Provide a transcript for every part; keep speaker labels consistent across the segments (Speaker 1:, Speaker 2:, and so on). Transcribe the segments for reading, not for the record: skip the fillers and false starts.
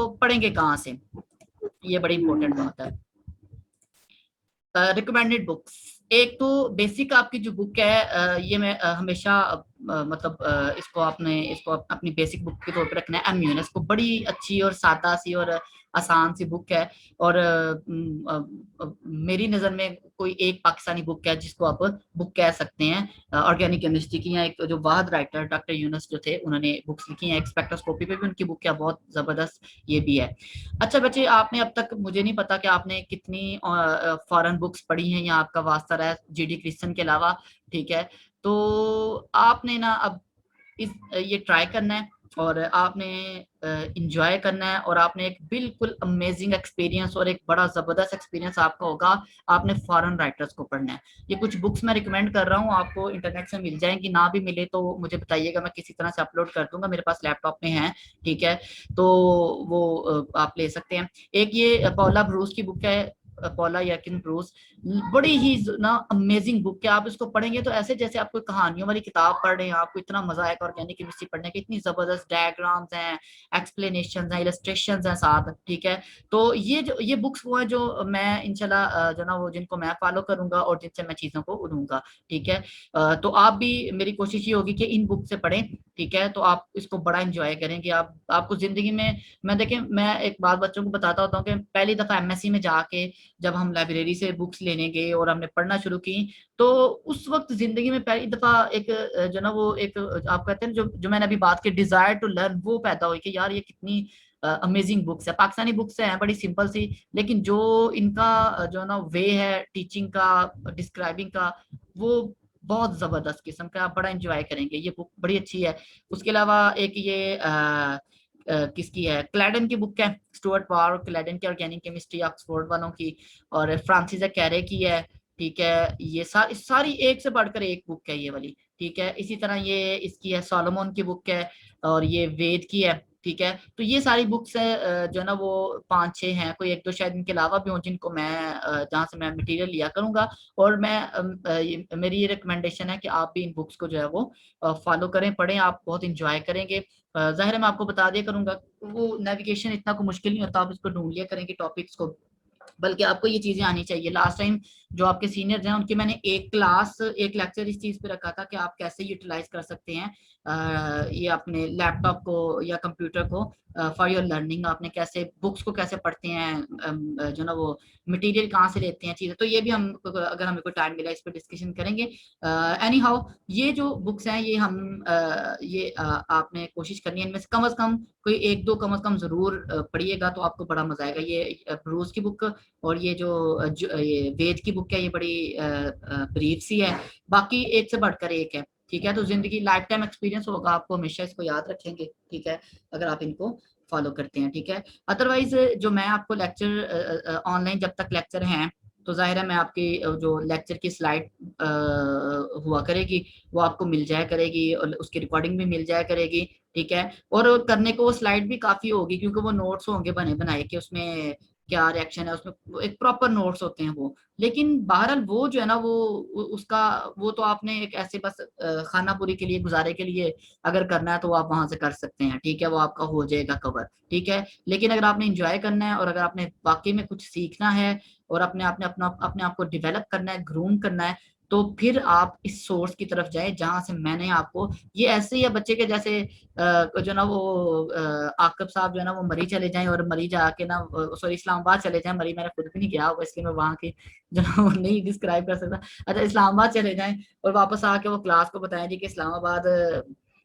Speaker 1: तो पढ़ेंगे कहाँ से, ये बड़ी इंपॉर्टेंट बात है। रिकमेंडेड बुक्स, एक तो बेसिक आपकी जो बुक है, ये मैं हमेशा मतलब इसको अपनी बेसिक बुक के तौर पे रखना है। एम यूनस को, बड़ी अच्छी और सादा सी और आसान सी बुक है। और मेरी नज़र में कोई एक पाकिस्तानी बुक है जिसको आप बुक कह सकते हैं ऑर्गेनिक केमिस्ट्री की। या एक जो वाहद राइटर डॉक्टर यूनस जो थे, उन्होंने बुक्स लिखी हैं। स्पेक्ट्रोस्कोपी पे भी उनकी बुक है, बहुत जबरदस्त ये भी है। अच्छा बच्चे, आपने अब तक, मुझे नहीं पता कि आपने कितनी फॉरेन बुक्स पढ़ी हैं या आपका वास्ता रहा है जीडी क्रिश्चियन के अलावा, ठीक है। तो आपने ना अब ये ट्राई करना है और आपने इंजॉय करना है, और आपने एक बिल्कुल अमेजिंग एक्सपीरियंस और एक बड़ा जबरदस्त एक्सपीरियंस आपका होगा। आपने फॉरेन राइटर्स को पढ़ना है। ये कुछ बुक्स मैं रिकमेंड कर रहा हूँ, आपको इंटरनेट से मिल जाएंगी, ना भी मिले तो मुझे बताइएगा, मैं किसी तरह से अपलोड कर दूंगा, मेरे पास लैपटॉप में है, ठीक है। तो वो आप ले सकते हैं। एक ये पौला ब्रूस की बुक है, पौला यर्किन ब्रूस, बड़ी ही ना अमेजिंग बुक है। आप इसको पढ़ेंगे तो ऐसे जैसे आप कोई कहानियों वाली किताब पढ़ रहे हैं, आपको इतना मजा आएगा ऑर्गेनिक केमिस्ट्री पढ़ने के। इतनी जबरदस्त डायग्राम्स हैं, एक्सप्लेनेशन हैं, इलस्ट्रेशन हैं साथ, ठीक है। तो ये बुक्स वो है जो मैं इंशाल्लाह जो ना वो जिनको मैं फॉलो करूंगा और जिनसे मैं चीजों को उड़ूंगा, ठीक है। तो आप भी, मेरी कोशिश ये होगी कि इन बुक से पढ़ें, ठीक है। तो आप इसको बड़ा इंजॉय करेंगे। आपको जिंदगी में, मैं देखें, मैं एक बात बच्चों को बताता होता हूँ कि पहली दफा एमएससी में जाके जब हम लाइब्रेरी से बुक्स लेने गए और हमने पढ़ना शुरू की, तो उस वक्त जिंदगी में पहली दफा एक जो ना वो एक आप कहते हैं जो जो मैंने अभी बात की, डिजायर टू लर्न, वो पैदा हुई कि यार ये कितनी अमेजिंग बुक्स है। पाकिस्तानी बुक्स हैं बड़ी सिंपल सी, लेकिन जो इनका जो ना वे है टीचिंग का, डिस्क्राइबिंग का, वो बहुत जबरदस्त किस्म का, आप बड़ा एंजॉय करेंगे। ये बुक बड़ी अच्छी है। उसके अलावा एक ये किसकी है, क्लैडन की बुक है, स्टुअर्ट पावर क्लैडन की ऑर्गेनिक केमिस्ट्री, ऑक्सफोर्ड वालों की, और फ्रांसिस कैरे की है, ठीक है। ये सारी एक से बढ़कर एक बुक है ये वाली, ठीक है। इसी तरह ये इसकी है, सोलोमन की बुक है, और ये वेद की है, ठीक है। तो ये सारी बुक्स है जो है ना वो 5-6 हैं, कोई एक दो शायद इनके अलावा भी हों जिनको मैं जहाँ से मैं मटेरियल लिया करूंगा। और मैं मेरी ये रिकमेंडेशन है कि आप भी इन बुक्स को जो है वो फॉलो करें, पढ़ें, आप बहुत इंजॉय करेंगे। जाहिर है मैं आपको बता दिया करूंगा, वो नेविगेशन इतना को मुश्किल नहीं होता, आप इसको ढूंढ लिया करेंगे टॉपिक्स को, बल्कि आपको ये चीजें आनी चाहिए। लास्ट टाइम जो आपके सीनियर्स हैं उनकी मैंने एक लेक्चर इस चीज पे रखा था कि आप कैसे यूटिलाइज कर सकते हैं ये अपने लैपटॉप को या कंप्यूटर को फॉर योर लर्निंग। आपने कैसे बुक्स को कैसे पढ़ते हैं, जो ना वो मटेरियल कहाँ से लेते हैं चीजें, तो ये भी हम, अगर हमें कोई टाइम मिला, इस पर डिस्कशन करेंगे। एनी हाउ, ये जो बुक्स हैं ये हम आपने कोशिश करनी है, इनमें से कम कोई एक दो कम से कम जरूर पढ़िएगा, तो आपको बड़ा मजा आएगा। ये ब्रूस की बुक और ये ये वेद की बुक है, ये बड़ी ब्रीफ सी है, बाकी एक से बढ़कर एक है, ठीक है। तो जिंदगी लाइफ टाइम एक्सपीरियंस होगा, आपको हमेशा इसको याद रखेंगे, ठीक है, अगर आप इनको फॉलो करते हैं, ठीक है। अदरवाइज जो मैं आपको लेक्चर ऑनलाइन जब तक लेक्चर हैं, तो जाहिर है मैं आपकी जो लेक्चर की स्लाइड हुआ करेगी वो आपको मिल जाया करेगी, और उसकी रिकॉर्डिंग भी मिल जाया करेगी, ठीक है। और करने को वो स्लाइड भी काफी होगी, क्योंकि वो नोट्स होंगे बने बनाए कि उसमें क्या रिएक्शन है, उसमें एक प्रॉपर नोट्स होते हैं वो। लेकिन बहरहाल वो जो है ना उसका वो तो आपने एक ऐसे बस खाना पूरी के लिए, गुजारे के लिए अगर करना है तो वो आप वहां से कर सकते हैं, ठीक है, वो आपका हो जाएगा कवर, ठीक है। लेकिन अगर आपने इंजॉय करना है और अगर आपने वाकई में कुछ सीखना है और अपने आप को डेवलप करना है, ग्रूम करना है, तो फिर आप इस सोर्स की तरफ जाए जहां से मैंने आपको, ये ऐसे ही है बच्चे के जैसे जो ना वो आकब साहब जो है ना वो मरी चले जाएं और मरी जाके ना, सॉरी, इस्लामाबाद चले जाएं, मरी मैंने खुद भी नहीं गया इसलिए मैं वहां की जो ना वो नहीं डिस्क्राइब कर सकता। अच्छा, इस्लामाबाद चले जाएं और वापस आके वो क्लास को बताएं जी कि इस्लामाबाद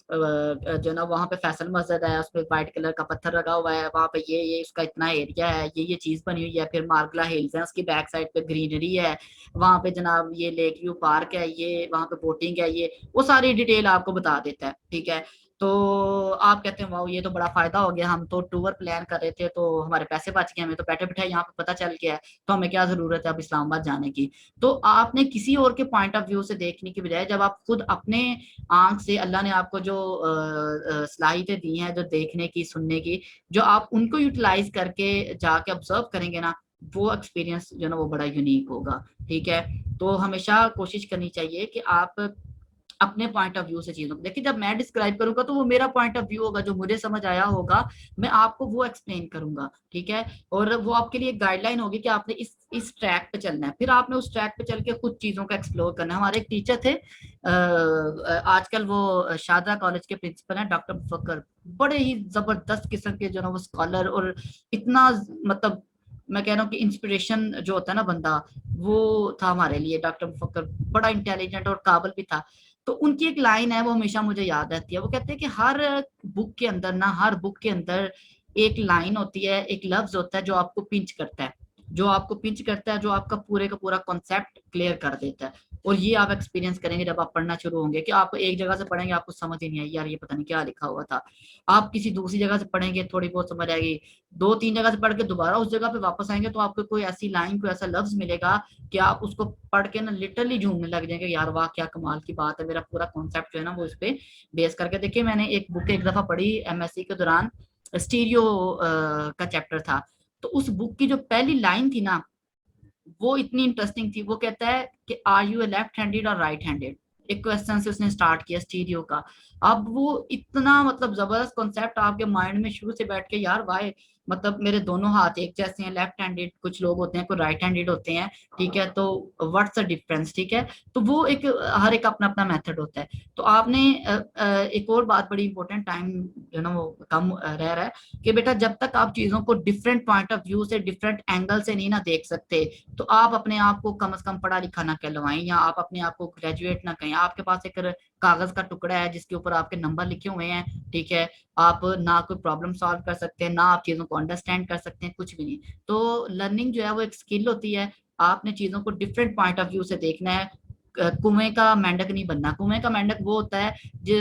Speaker 1: जो ना वहाँ पे फैसल मस्जिद है, उसपे व्हाइट कलर का पत्थर लगा हुआ है, वहाँ पे ये उसका इतना एरिया है, ये चीज बनी हुई है, फिर मार्गला हिल्स है, उसकी बैक साइड पे ग्रीनरी है, वहाँ पे जनाब ये लेक व्यू पार्क है, ये वहाँ पे बोटिंग है, ये वो सारी डिटेल आपको बता देता है, ठीक है। तो आप कहते हैं वाह ये तो बड़ा फायदा हो गया, हम तो टूर प्लान कर रहे थे तो हमारे पैसे बच गए, हमें तो बैठे बैठे यहाँ पे पता चल गया है, तो हमें क्या जरूरत है अब इस्लामाबाद जाने की। तो आपने किसी और के पॉइंट ऑफ व्यू से देखने की बजाय, जब आप खुद अपने आंख से, अल्लाह ने आपको जो सलाहियतें दी हैं जो देखने की, सुनने की, जो आप उनको यूटिलाइज करके जाके ऑब्जर्व करेंगे ना, वो एक्सपीरियंस जो ना वो बड़ा यूनिक होगा, ठीक है। तो हमेशा कोशिश करनी चाहिए कि आप अपने पॉइंट ऑफ व्यू से चीजों को देखिए। जब मैं डिस्क्राइब करूंगा तो वो मेरा पॉइंट ऑफ व्यू होगा, जो मुझे समझ आया होगा मैं आपको वो एक्सप्लेन करूंगा, ठीक है। और वो आपके लिए गाइडलाइन होगी कि आपने इस ट्रैक पे चलना है, फिर आपने उस ट्रैक पे चल के कुछ चीजों को एक्सप्लोर करना है। हमारे एक टीचर थे, आजकल वो शारदा कॉलेज के प्रिंसिपल हैं, डॉक्टर मुफक्कर। बड़े ही जबरदस्त किस्म के जो ना वो स्कॉलर, और इतना मतलब मैं कह रहा हूँ कि इंस्पिरेशन जो होता है ना बंदा, वो था हमारे लिए डॉक्टर मुफक्कर। बड़ा इंटेलिजेंट और काबिल भी था। तो उनकी एक लाइन है वो हमेशा मुझे याद रहती है। वो कहते हैं कि हर बुक के अंदर ना, हर बुक के अंदर एक लाइन होती है, एक लफ्ज होता है जो आपको पिंच करता है, जो आपको पिंच करता है, जो आपका पूरे का पूरा कॉन्सेप्ट क्लियर कर देता है। और ये आप एक्सपीरियंस करेंगे जब आप पढ़ना शुरू होंगे, कि आप एक जगह से पढ़ेंगे आपको समझ ही नहीं आई, यार ये पता नहीं क्या लिखा हुआ था। आप किसी दूसरी जगह से पढ़ेंगे, थोड़ी बहुत समझ आएगी। दो तीन जगह से पढ़ के दोबारा उस जगह पे वापस आएंगे तो आपको कोई ऐसी लाइन, कोई ऐसा लफ्ज मिलेगा कि आप उसको पढ़ के ना लिटरली झूमने लग जाएंगे, यार वाह क्या कमाल की बात है। मेरा पूरा कॉन्सेप्ट जो है ना वो इस पे बेस करके। देखिए मैंने एक बुक एक दफा पढ़ी एमएससी के दौरान, स्टीरियो का चैप्टर था। तो उस बुक की जो पहली लाइन थी ना, वो इतनी इंटरेस्टिंग थी। वो कहता है कि are you a left handed और राइट हैंडेड। एक क्वेश्चन से उसने स्टार्ट किया स्टीरियो का। अब वो इतना मतलब जबरदस्त कॉन्सेप्ट आपके माइंड में शुरू से बैठ के, यार वाई मतलब मेरे दोनों हाथ एक जैसे हैं, लेफ्ट हैंडेड कुछ लोग होते हैं, कोई राइट हैंडेड होते हैं, ठीक है। तो व्हाट्स द डिफरेंस, ठीक है। तो वो एक हर एक अपना अपना मेथड होता है। तो आपने एक और बात बड़ी इंपॉर्टेंट, टाइम जो ना वो कम रह रहा है, कि बेटा जब तक आप चीजों को डिफरेंट पॉइंट ऑफ व्यू से, डिफरेंट एंगल से नहीं ना देख सकते, तो आप अपने आप को कम से कम पढ़ा लिखा ना कहलवाएं, या आप अपने आप को ग्रेजुएट ना कहें। आपके पास एक कागज का टुकड़ा है जिसके ऊपर आपके नंबर लिखे हुए हैं, ठीक है। आप ना कोई प्रॉब्लम सॉल्व कर सकते हैं, ना आप चीजों को अंडरस्टैंड कर सकते हैं, कुछ भी नहीं। तो लर्निंग जो है वो एक स्किल होती है। आपने चीजों को डिफरेंट पॉइंट ऑफ व्यू से देखना है। कुएं का मेंढक नहीं बनना। कुएं का मेंढक वो होता है जो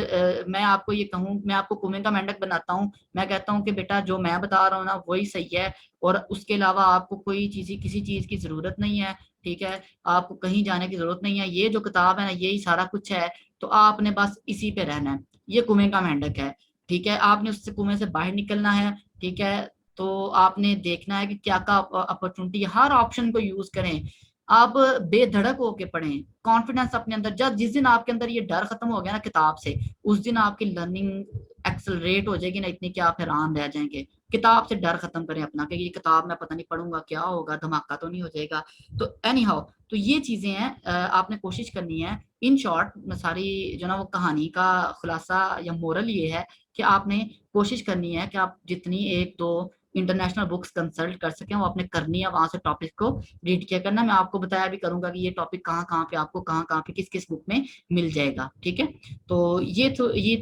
Speaker 1: मैं आपको ये कहूँ, मैं आपको कुएं का मेंढक बनाता हूँ, मैं कहता हूँ कि बेटा जो मैं बता रहा हूँ ना वही सही है, और उसके अलावा आपको कोई चीज, किसी चीज की जरूरत नहीं है, ठीक है। आपको कहीं जाने की जरूरत नहीं है, ये जो किताब है ना यही सारा कुछ है। तो आपने बस इसी पे रहना है। ये कुएं का मेंढक है, ठीक है। आपने उससे कुएं से बाहर निकलना है, ठीक है। तो आपने देखना है कि क्या का अपॉर्चुनिटी, हर ऑप्शन को यूज करें। आप बेधड़क होके पढ़ें, कॉन्फिडेंस अपने अंदर। जब जिस दिन आपके अंदर ये डर खत्म हो गया ना किताब से, उस दिन आपकी लर्निंग एक्सेलरेट हो जाएगी ना इतनी कि आप हैरान रह जाएंगे। किताब से डर खत्म करें अपना, कि ये किताब मैं पता नहीं पढ़ूंगा क्या होगा, धमाका तो नहीं हो जाएगा। तो एनी हाउ, तो ये चीजें हैं, आपने कोशिश करनी है। इन शॉर्ट सारी जो ना वो कहानी का खुलासा या मोरल ये है कि आपने कोशिश करनी है कि आप जितनी एक दो इंटरनेशनल बुक्स कंसल्ट कर सकें वो आपने करनी है, वहां से टॉपिक को रीड किया करना। मैं आपको बताया भी करूंगा कि ये टॉपिक कहाँ कहाँ पे आपको कहाँ कहाँ पे किस किस बुक में मिल जाएगा, ठीक है। तो ये तो ये